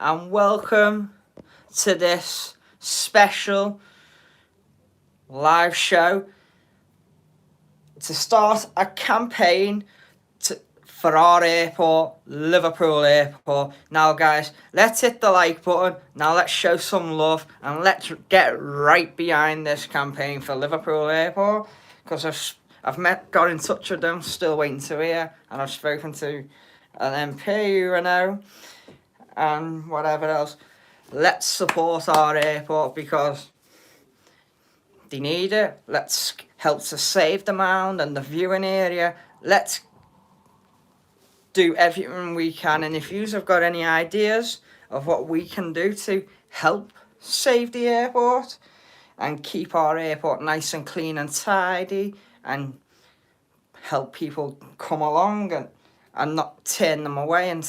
and welcome to this special live show to start a campaign for our airport, Liverpool Airport. Now guys, let's hit the like button. Now let's show some love and let's get right behind this campaign for Liverpool Airport, because got in touch with them, still waiting to hear, and I've spoken to an MP, you know, and whatever else. Let's support our airport because they need it. Let's help to save the mound and the viewing area. Let's do everything we can, and if yous have got any ideas of what we can do to help save the airport and keep our airport nice and clean and tidy and help people come along and not turn them away and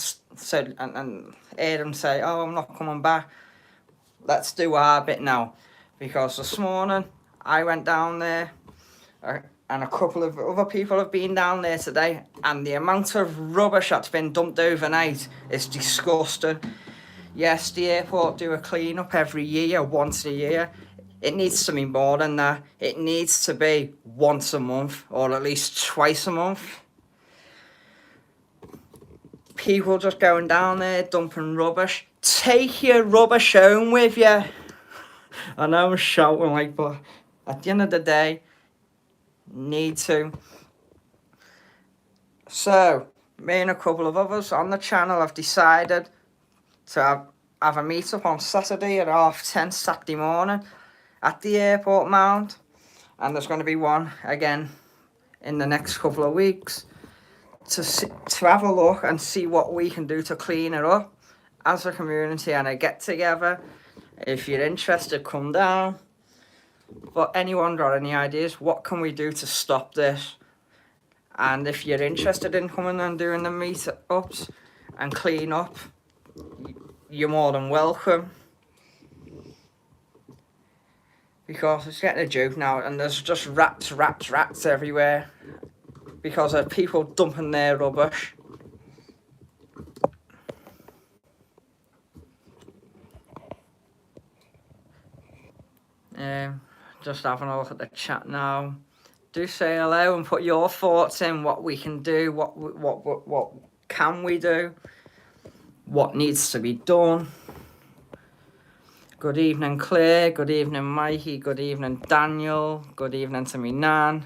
hear them say, oh, I'm not coming back. Let's do our bit now, because this morning I went down there and a couple of other people have been down there today, and the amount of rubbish that's been dumped overnight is disgusting. Yes, the airport do a clean up every year, once a year. It needs to be more than that. It needs to be once a month, or at least twice a month. People just going down there, dumping rubbish. Take your rubbish home with you. I know I'm shouting but at the end of the day, need to. So, me and a couple of others on the channel have decided to have a meet-up on Saturday at 10:30 Saturday morning at the airport mound, and there's going to be one again in the next couple of weeks to have a look and see what we can do to clean it up as a community and a get-together. If you're interested, come down. But anyone got any ideas? What can we do to stop this? And if you're interested in coming and doing the meet-ups and clean up, you're more than welcome. Because it's getting a joke now, and there's just rats everywhere because of people dumping their rubbish. Just having a look at the chat now. Do say hello and put your thoughts in, what we can do, what can we do, what needs to be done. Good evening, Claire. Good evening, Mikey. Good evening, Daniel. Good evening to me nan,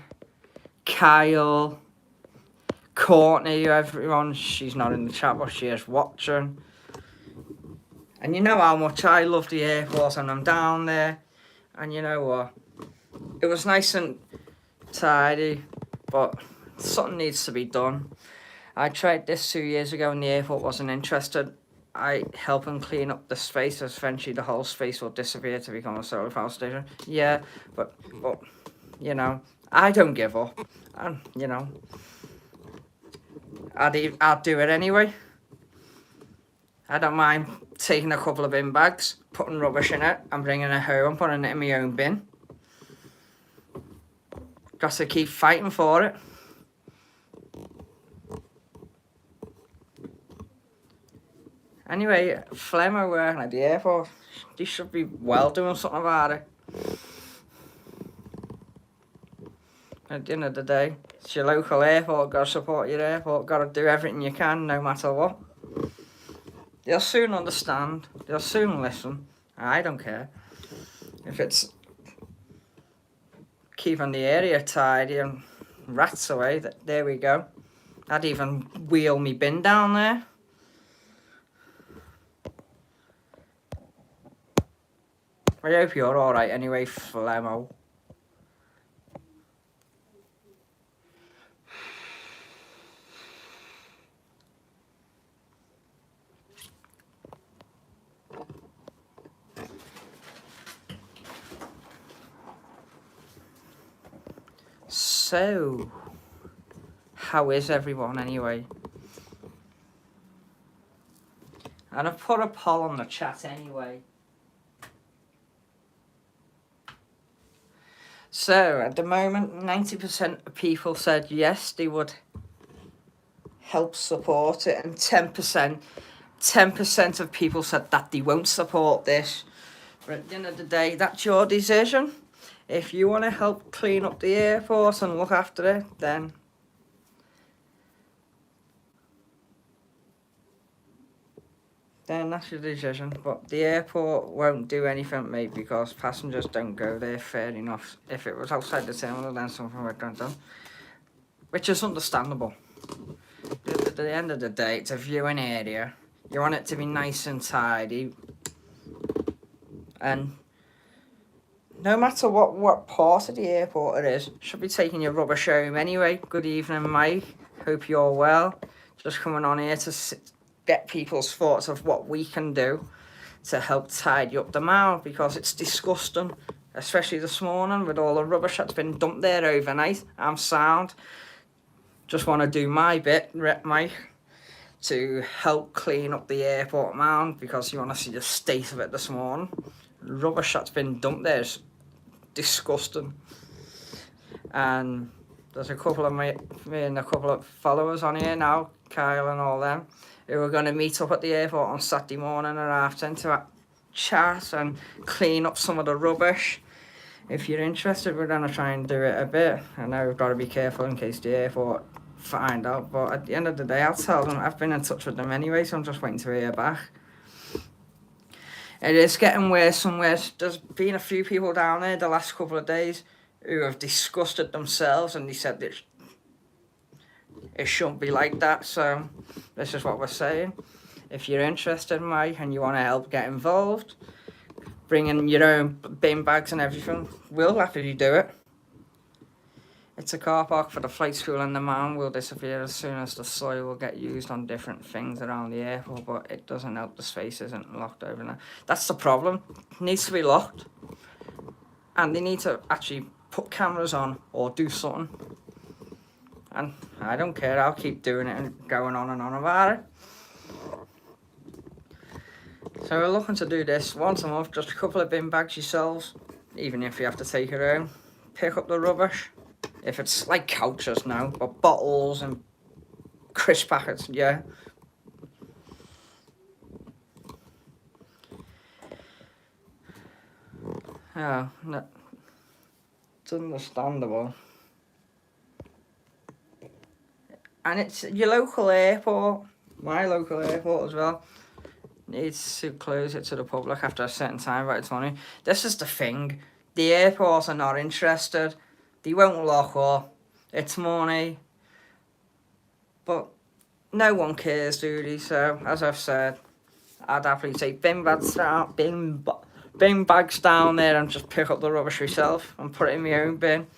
Kyle, Courtney, everyone. She's not in the chat, but she is watching. And you know how much I love the airport, and I'm down there. And you know what? It was nice and tidy, but something needs to be done. I tried this 2 years ago and the airport wasn't interested. I help them clean up the space, as eventually the whole space will disappear to become a solar power station. Yeah, but you know, I don't give up. And you know, I'd do it anyway. I don't mind taking a couple of bin bags, putting rubbish in it and bringing it home, putting it in my own bin. Got to keep fighting for it. Anyway, Flemmer working at the airport, they should be well doing something about it. At the end of the day, it's your local airport, got to support your airport, got to do everything you can no matter what. They'll soon understand, they'll soon listen. I don't care. If it's keeping the area tidy and rats away, there we go. I'd even wheel me bin down there. I hope you're alright anyway, Flemmo. So, how is everyone anyway? And I've put a poll on the chat anyway. So, at the moment, 90% of people said yes, they would help support it, and 10% 10% of people said that they won't support this. But at the end of the day, that's your decision. If you want to help clean up the airport and look after it, then that's your decision. But the airport won't do anything, mate, because passengers don't go there. Fair enough. If it was outside the terminal, then something would have done, which is understandable. But at the end of the day, it's a viewing area. You want it to be nice and tidy, and no matter what part of the airport it is, should be taking your rubbish home anyway. Good evening, Mike. Hope you're well. Just coming on here to get people's thoughts of what we can do to help tidy up the mound, because it's disgusting, especially this morning with all the rubbish that's been dumped there overnight. I'm sound. Just want to do my bit, Mike, to help clean up the airport mound, because you want to see the state of it this morning. Rubbish that's been dumped there is disgusting. And there's a couple of me and a couple of followers on here now, Kyle and all them, who are going to meet up at the airport on Saturday morning at 10:30 to chat and clean up some of the rubbish. If you're interested, we're going to try and do it a bit. I know we've got to be careful in case the airport find out, but at the end of the day, I'll tell them. I've been in touch with them anyway, so I'm just waiting to hear back. It is getting worse and worse. There's been a few people down there the last couple of days who have discussed it themselves, and they said that it shouldn't be like that. So this is what we're saying. If you're interested, Mike, and you want to help get involved, bring in your own bin bags and everything, we'll happily do it. It's a car park for the flight school, and the mound will disappear as soon as the soil will get used on different things around the airport, but it doesn't help the space isn't locked over now. That's the problem. It needs to be locked. And they need to actually put cameras on or do something. And I don't care, I'll keep doing it and going on and on about it. So we're looking to do this once a month, just a couple of bin bags yourselves, even if you have to take it home. Pick up the rubbish. If it's like couches now, but bottles and crisp packets, yeah. Yeah, no, it's understandable. And it's your local airport, my local airport as well, needs to close it to the public after a certain time, but it's money. This is the thing, the airports are not interested. They won't lock up. It's money. But no one cares, do they? So, as I've said, I'd happily take bin bags down there and just pick up the rubbish myself and put it in my own bin.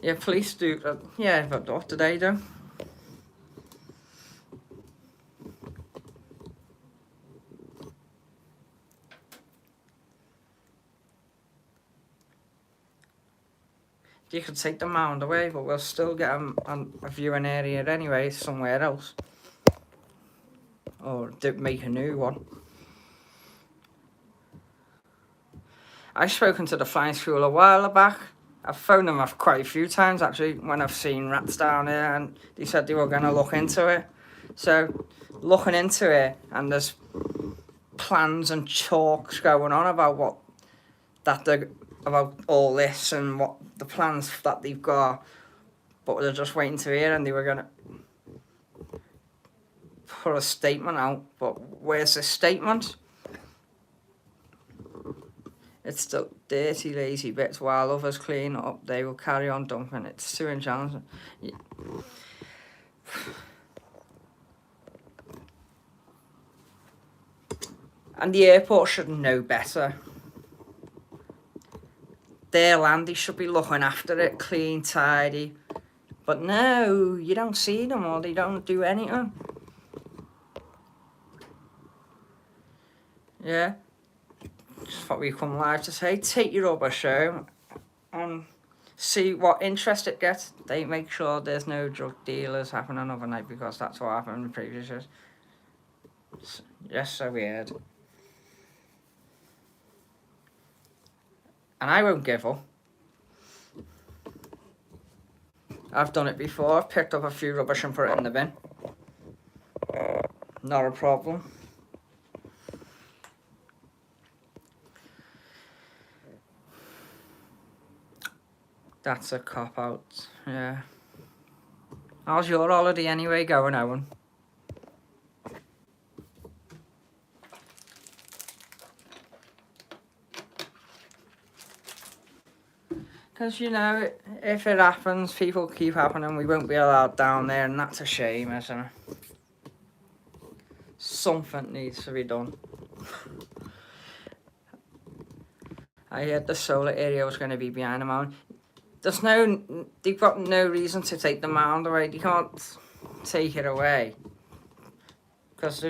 Yeah, police do. Yeah, but what do they do? You could take the mound away, but we'll still get a viewing area anyway, somewhere else. Or make a new one. I've spoken to the flying school a while back. I've phoned them up quite a few times, actually, when I've seen rats down there, and they said they were going to look into it. So, looking into it, and there's plans and talks going on about about all this and what the plans that they've got, but they're just waiting to hear, and they were going to put a statement out. But where's the statement? It's the dirty, lazy bits. While others clean up, they will carry on dumping. It's too challenging. Yeah. And the airport should know better. Their land, they should be looking after it, clean, tidy. But no, you don't see them, or they don't do anything. Yeah. Just what we come live to say. Take your rubbish home and see what interest it gets. They make sure there's no drug dealers happening overnight, because that's what happened in previous years. Yes, so weird. And I won't give up. I've done it before. I've picked up a few rubbish and put it in the bin. Not a problem. That's a cop-out, yeah. How's your holiday anyway going, Owen? Because, you know, if it happens, people keep happening, we won't be allowed down there, and that's a shame, isn't it? Something needs to be done. I heard the solar area was going to be behind the mound. They've got no reason to take the mound away. They can't take it away. Because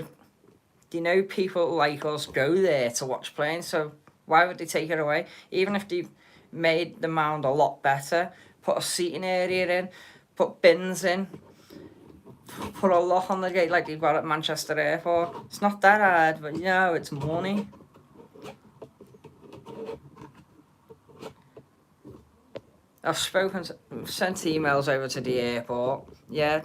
they know people like us go there to watch planes, so why would they take it away? Even if they made the mound a lot better, put a seating area in, put bins in, put a lock on the gate like they've got at Manchester Airport. It's not that hard, but you know, it's money. I've sent emails over to the airport. Yeah,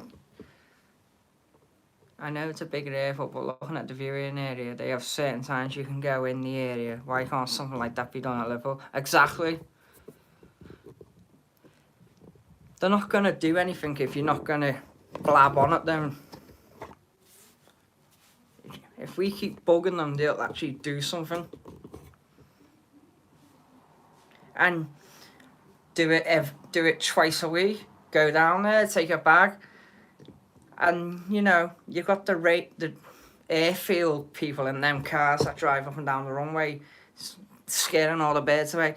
I know it's a bigger airport, but looking at the viewing area, they have certain times you can go in the area. Why can't something like that be done at Liverpool? Exactly. They're not going to do anything if you're not going to blab on at them. If we keep bugging them, they'll actually do something. And do it twice a week. Go down there, take a bag. And, you know, you've got the airfield people in them cars that drive up and down the runway, scaring all the birds away.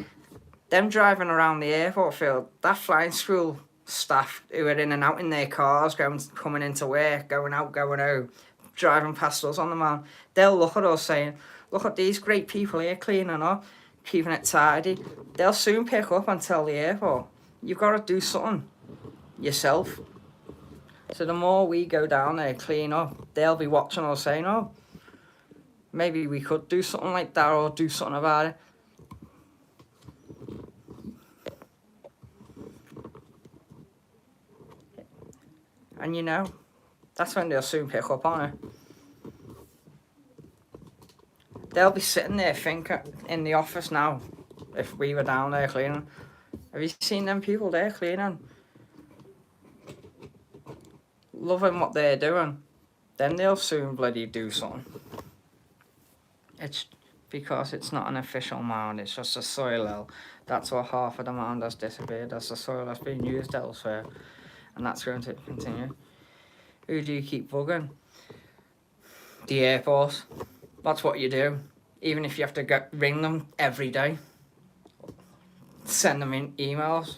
Them driving around the airport field, that flying school staff who are in and out in their cars, coming into work, going out, going home, driving past us on the mound, they'll look at us saying, look at these great people here cleaning up, keeping it tidy. They'll soon pick up and tell the airport, you've got to do something yourself. So the more we go down there, clean up, they'll be watching us saying, oh, maybe we could do something like that or do something about it. And you know, that's when they'll soon pick up on it. They'll be sitting there thinking in the office now, if we were down there cleaning. Have you seen them people there cleaning? Loving what they're doing. Then they'll soon bloody do something. It's because it's not an official mound, it's just a soil hill. That's what half of the mound has disappeared. That's the soil that's been used elsewhere. And that's going to continue. Who do you keep bugging? The airport. That's what you do. Even if you have to ring them every day. Send them in emails.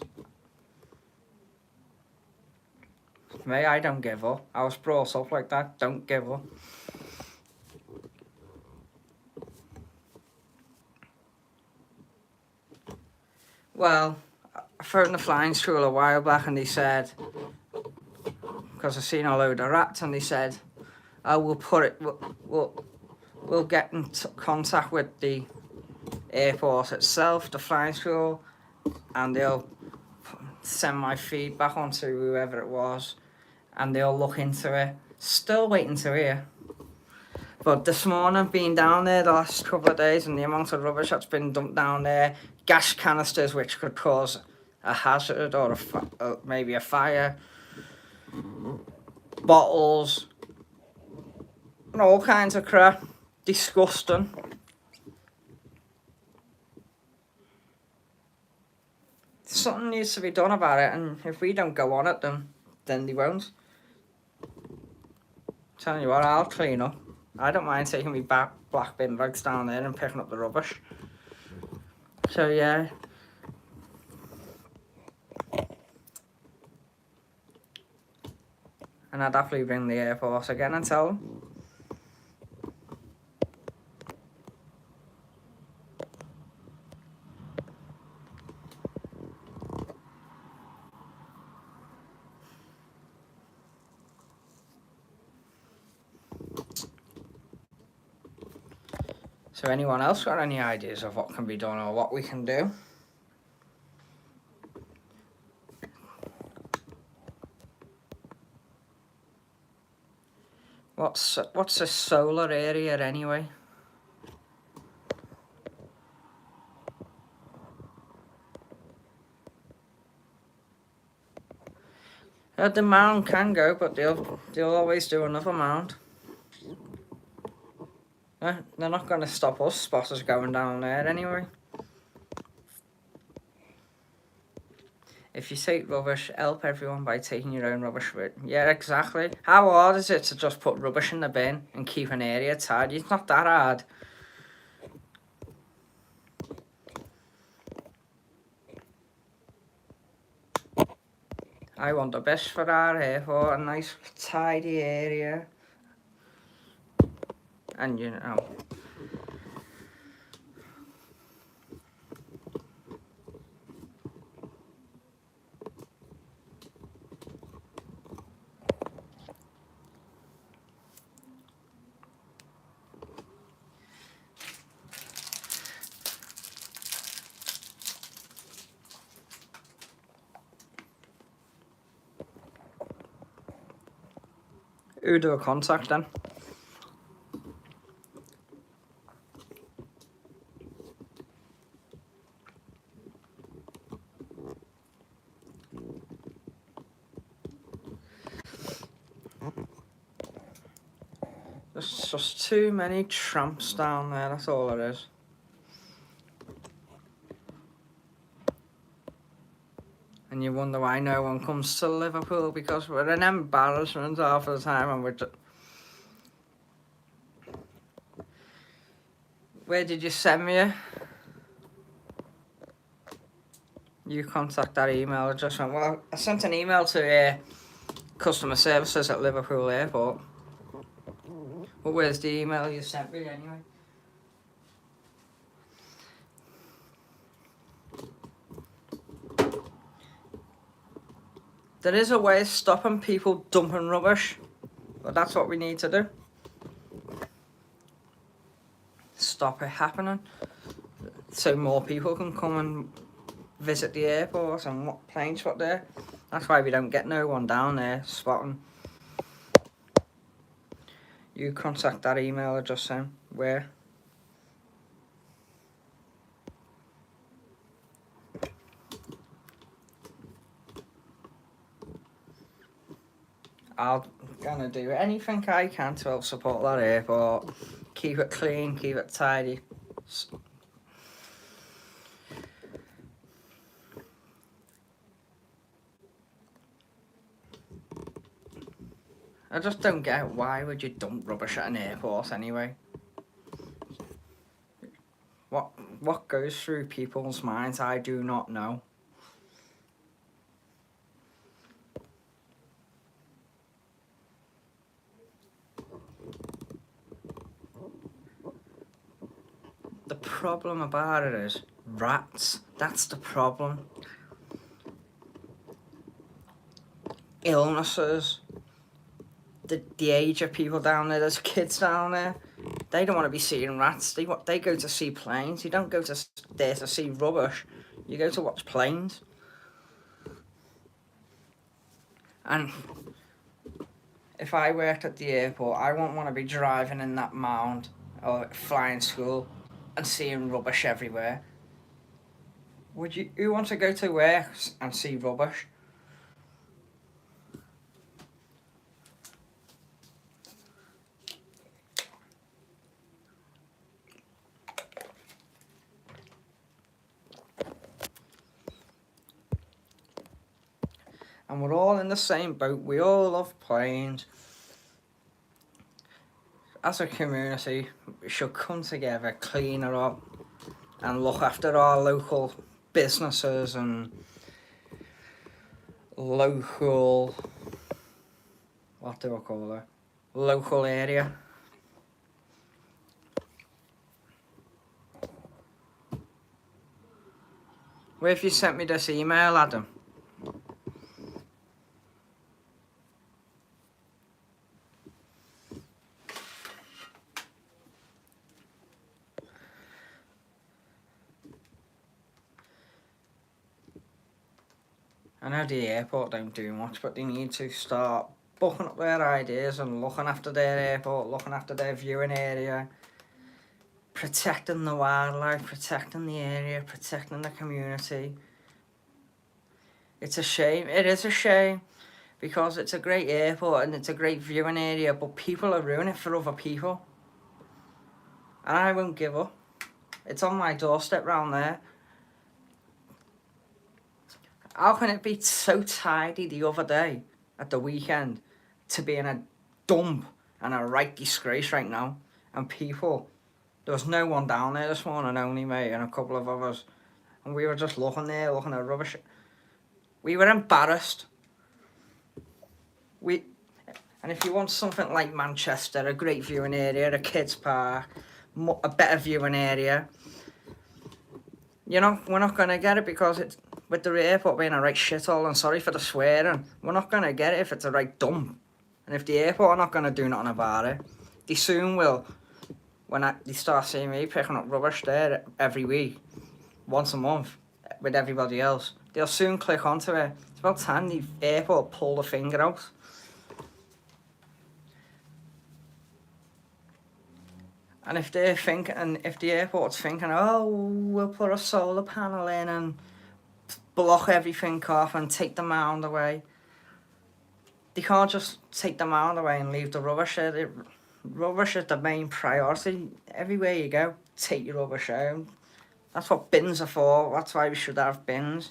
Me, I don't give up. I was brought up like that. Don't give up. Well, I phoned the flying school a while back and they said, because I've seen a load of rats, and they said, oh, we'll get in contact with the airport itself, the flying school, and they'll send my feedback on to whoever it was, and they'll look into it. Still waiting to hear. But this morning, being down there the last couple of days, and the amount of rubbish that's been dumped down there, gas canisters which could cause a hazard or maybe a fire, bottles, and all kinds of crap. Disgusting. Something needs to be done about it, and if we don't go on it, then they won't. Telling you what, I'll clean up. I don't mind taking me black bin bags down there and picking up the rubbish. So yeah. And I'd happily ring the airport again and tell them. So anyone else got any ideas of what can be done or what we can do? What's a solar area anyway? The mound can go, but they'll always do another mound. They're not going to stop us spotters going down there anyway. If you take rubbish, help everyone by taking your own rubbish with. Yeah, exactly. How hard is it to just put rubbish in the bin and keep an area tidy? It's not that hard. I want the best for our airport, a nice tidy area. And you know, who do I contact then? There's just too many tramps down there, that's all it is. And you wonder why no one comes to Liverpool, because we're an embarrassment half the time, and we're just... Where did you send me? You contact that email address. Well, I sent an email to customer services at Liverpool Airport. But where's the email you sent me anyway? There is a way of stopping people dumping rubbish, but that's what we need to do. Stop it happening, so more people can come and visit the airport and what planes spot there. That's why we don't get no one down there spotting. You contact that email address then. Where? I'm gonna do anything I can to help support that airport. Keep it clean, keep it tidy. I just don't get why would you dump rubbish at an airport anyway? What goes through people's minds, I do not know. The problem about it is rats. That's the problem. Illnesses. The age of people down there. There's kids down there. They don't want to be seeing rats. They go to see planes. You don't go there to see rubbish. You go to watch planes. And if I worked at the airport, I wouldn't want to be driving in that mound or flying school and seeing rubbish everywhere. Would you? Who wants to go to work and see rubbish? And we're all in the same boat. We all love planes. As a community, we should come together, clean it up, and look after our local businesses and local, what do I call it? Local area. Where have you sent me this email, Adam? I know the airport don't do much, but they need to start booking up their ideas and looking after their airport, looking after their viewing area, protecting the wildlife, protecting the area, protecting the community. It's a shame. It is a shame because it's a great airport and it's a great viewing area, but people are ruining it for other people. And I won't give up. It's on my doorstep round there. How can it be so tidy the other day at the weekend to be in a dump and a right disgrace right now? And people, there was no one down there this morning, only me and a couple of others. And we were just looking there, looking at rubbish. We were embarrassed. And if you want something like Manchester, a great viewing area, a kids park, a better viewing area, we're not going to get it because it's, with the airport being a right shithole, and sorry for the swearing, we're not going to get it if it's a right dump. And if the airport are not going to do nothing about it, they soon will, when they start seeing me picking up rubbish there every week, once a month, with everybody else. They'll soon click onto it. It's about time the airport pull the finger out. And if they're thinking, and if the airport's thinking, oh, we'll put a solar panel in and block everything off and take the mound away. They can't just take the mound away and leave the rubbish there. Rubbish is the main priority. Everywhere you go, take your rubbish home. That's what bins are for. That's why we should have bins.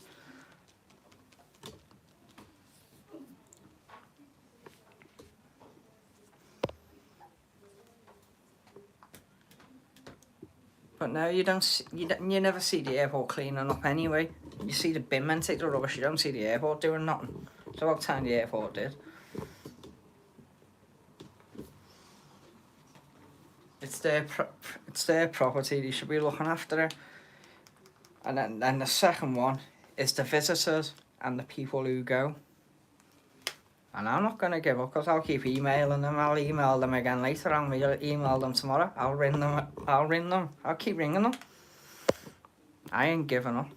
But no, you never see the airport cleaning up anyway. You see the bin men take the rubbish, you don't see the airport doing nothing. So what time the airport did. It's their property, they should be looking after it. And then the second one is the visitors and the people who go. And I'm not going to give up because I'll keep emailing them. I'll email them again later. I'll email them tomorrow. I'll ring them. I'll keep ringing them. I ain't giving up.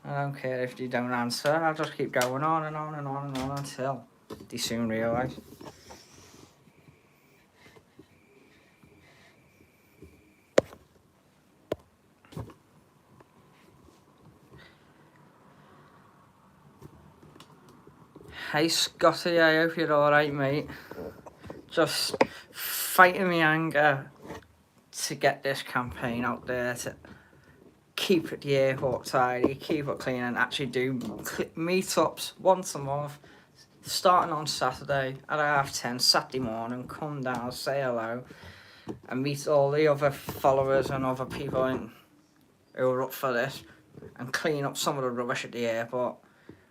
I don't care if they don't answer. I'll just keep going on and on and on and on until they soon realise. Hey Scotty, I hope you're alright, mate. Just fighting my anger to get this campaign out there to keep the airport tidy, keep it clean, and actually do meetups once a month, starting on Saturday at 10:30 Saturday morning. Come down, say hello, and meet all the other followers and other people who are up for this, and clean up some of the rubbish at the airport.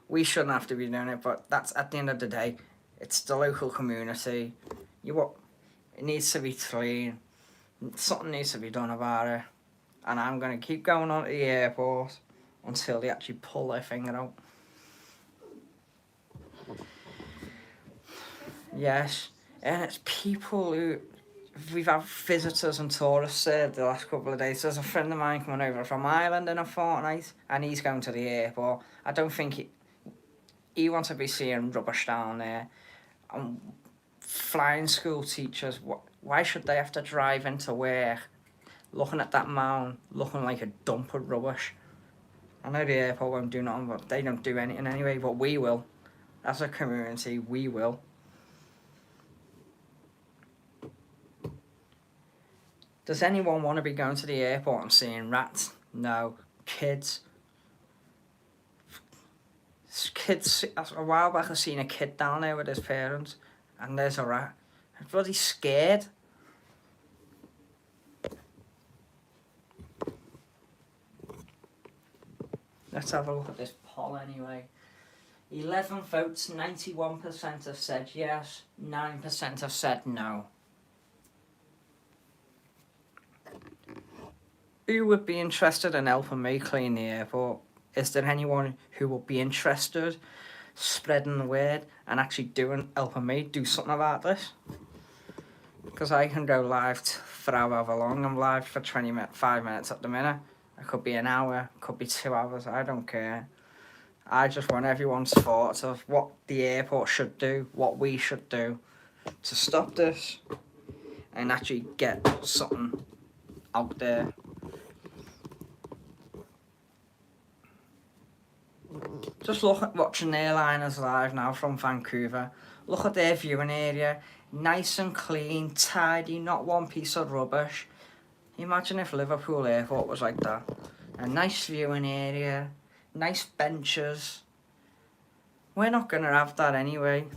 We shouldn't have to be doing it, but that's at the end of the day, it's the local community. It needs to be clean. Something needs to be done about it. And I'm going to keep going on to the airport until they actually pull their finger out. Yes, and it's people who... We've had visitors and tourists there the last couple of days. There's a friend of mine coming over from Ireland in a fortnight, and he's going to the airport. I don't think he wants to be seeing rubbish down there. Flying school teachers, why should they have to drive into work looking at that mound, looking like a dump of rubbish? I know the airport won't do nothing, but they don't do anything anyway, but we will. As a community, we will. Does anyone want to be going to the airport and seeing rats? No. Kids. A while back I seen a kid down there with his parents, and there's a rat. I'm bloody scared. Let's have a look at this poll anyway. 11 votes, 91% have said yes, 9% have said no. Who would be interested in helping me clean the airport? Is there anyone who would be interested spreading the word and actually helping me do something about this? Because I can go live for however long. I'm live for 5 minutes at the minute. It could be an hour, could be 2 hours, I don't care. I just want everyone's thoughts of what the airport should do, what we should do to stop this and actually get something out there. Just look at watching airliners live now from Vancouver. Look at their viewing area, nice and clean, tidy, not one piece of rubbish. Imagine if Liverpool Airport was like that. A nice viewing area, nice benches. We're not going to have that anyway.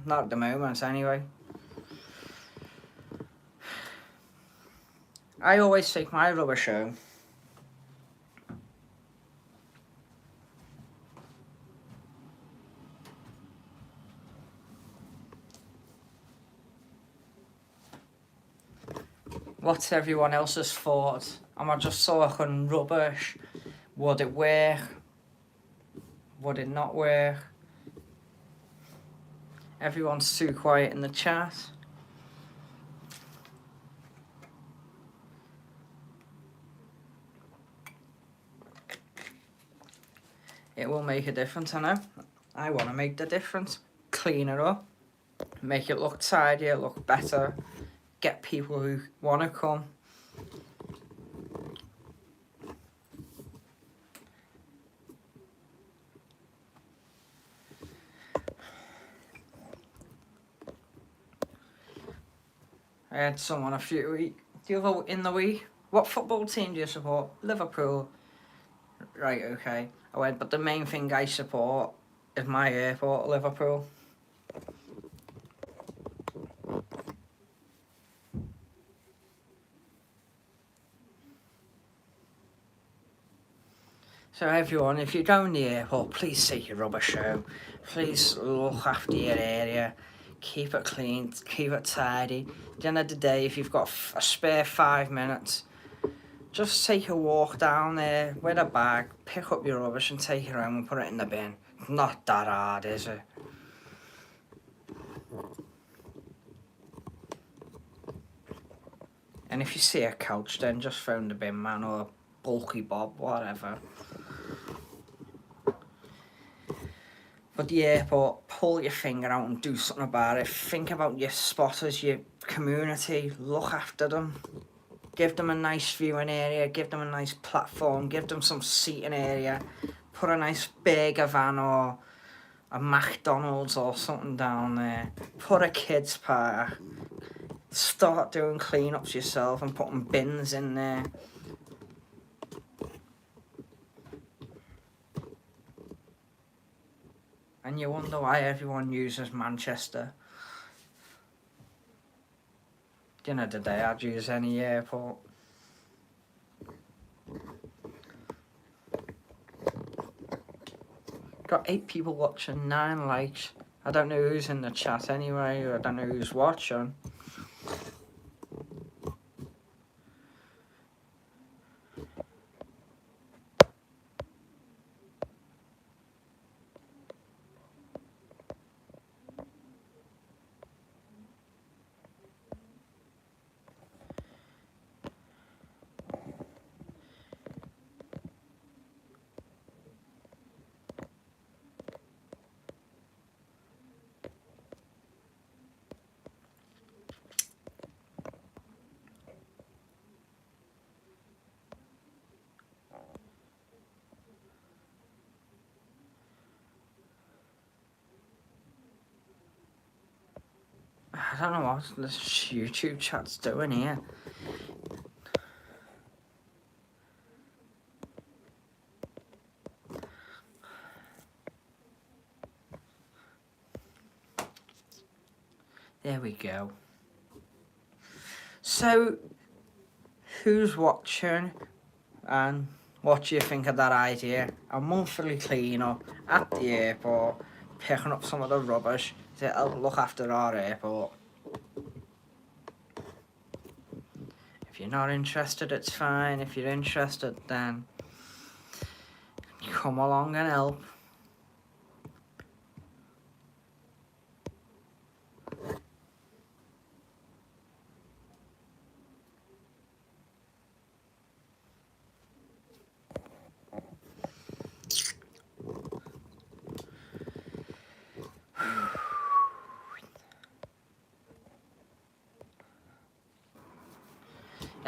Not at the moment anyway. I always take my rubbish home. What's everyone else's thought? Am I just talking rubbish? Would it work? Would it not work? Everyone's too quiet in the chat. It will make a difference, I know. I want to make the difference. Clean it up. Make it look tidier, look better. Get people who want to come. I had someone in the week. What football team do you support? Liverpool. Right, okay. I went, but the main thing I support is my airport, Liverpool. So everyone, if you go in the airport, please take your rubbish home. Please look after your area. Keep it clean, keep it tidy. At the end of the day, if you've got a spare 5 minutes, just take a walk down there with a bag, pick up your rubbish and take it home and put it in the bin. Not that hard, is it? And if you see a couch, then just phone the bin man or bulky Bob, whatever. But the airport, pull your finger out and do something about it. Think about your spotters, your community, look after them. Give them a nice viewing area, give them a nice platform, give them some seating area. Put a nice burger van or a McDonald's or something down there. Put a kids park. Start doing clean-ups yourself and putting bins in there. And you wonder why everyone uses Manchester. At the end of the day, I'd use any airport. Got 8 people watching, 9 likes. I don't know who's in the chat anyway, I don't know who's watching. I don't know what this YouTube chat's doing here. There we go. So, who's watching and what do you think of that idea? A monthly clean-up at the airport, picking up some of the rubbish to look after our airport. If you're not interested, it's fine. If you're interested, then come along and help.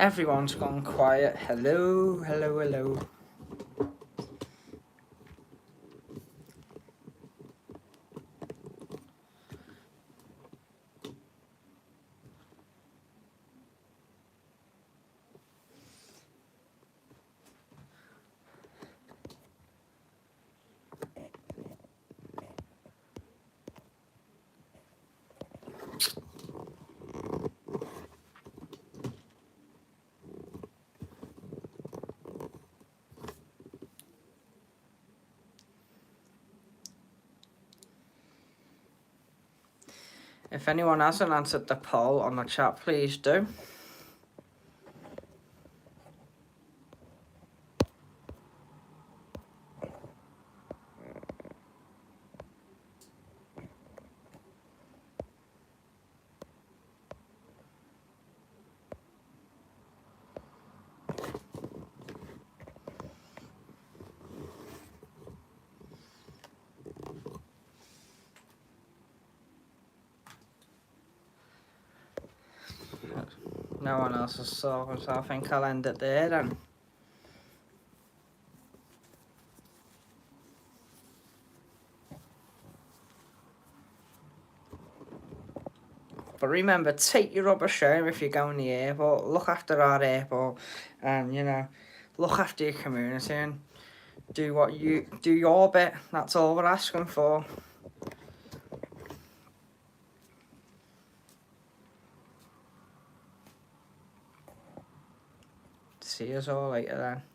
Everyone's gone quiet. Hello, hello, hello. If anyone hasn't answered the poll on the chat, please do. No one else has spoken, so I think I'll end it there then. But remember, take your rubbish home if you're going to the airport. Look after our airport, and you know, look after your community and do your bit. That's all we're asking for. See you all later then.